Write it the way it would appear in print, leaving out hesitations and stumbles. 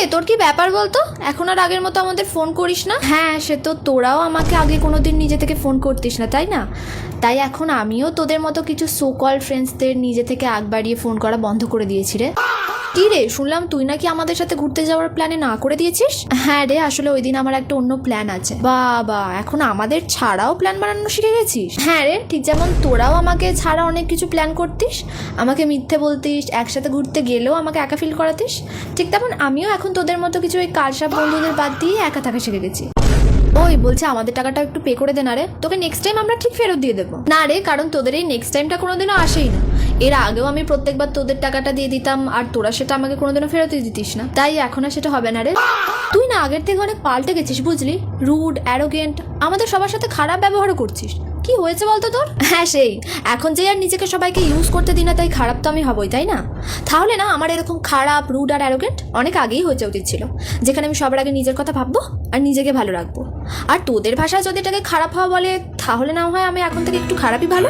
রে তোর কি ব্যাপার বলতো? এখন আর আগের মতো আমাদের ফোন করিস না। হ্যাঁ সে তো তোরাও আমাকে আগে কোনোদিন নিজে থেকে ফোন করতিস না তাই না? তাই এখন আমিও তোদের মতো কিছু সো কল ফ্রেন্ডসদের নিজে থেকে আগ বাড়িয়ে ফোন করা বন্ধ করে দিয়েছি রে। কি রে শুনলাম তুই নাকি আমাদের সাথে ঘুরতে যাওয়ার প্ল্যানে না করে দিয়েছিস? হ্যাঁ রে আসলে ওই দিন আমার একটা অন্য প্ল্যান আছে। বাবা এখন আমাদের ছাড়াও প্ল্যান বানানো শিখে গেছিস? হ্যাঁ রে ঠিক যেমন তোরাও আমাকে ছাড়া অনেক কিছু প্ল্যান করতিস, আমাকে মিথ্যে বলতিস, একসাথে ঘুরতে গেলেও আমাকে একা ফিল করাতিস, ঠিক তেমন আমিও এখন তোদের মতো কিছু ওই কালসাপ বন্ধুদের বাদ দিয়ে একা থাকা শিখে গেছি। ওই বলছে আমাদের টাকাটা একটু পে করে দে না রে, তোকে নেক্সট টাইম আমরা ঠিক ফেরত দিয়ে দেবো। না রে কারণ তোদের এই নেক্সট টাইমটা কোনোদিনও আসেই না। এর আগেও আমি প্রত্যেকবার তোদের টাকাটা দিয়ে দিতাম আর তোরা সেটা আমাকে কোনোদিনও ফেরতই দিতিস না, তাই এখন আর সেটা হবে না রে। তুই না আগের থেকে অনেক পাল্টে গেছিস বুঝলি, রুড অ্যারোগেন্ট, আমাদের সবার সাথে খারাপ ব্যবহারও করছিস। কি হয়েছে বলতো তোর? হ্যাঁ সেই এখন যে আর নিজেকে সবাইকে ইউজ করতে দিই না তাই খারাপ তো আমি হবই তাই না? তাহলে না আমার এরকম খারাপ রুড আর অ্যারোগেন্ট অনেক আগেই হয়ে যাওয়া উচিত ছিল, যেখানে আমি সবার আগে নিজের কথা ভাববো আর নিজেকে ভালো রাখবো। আর তোদের ভাষায় যদি এটাকে খারাপ হওয়া বলে তাহলে না হয় আমি এখন থেকে একটু খারাপই ভালো।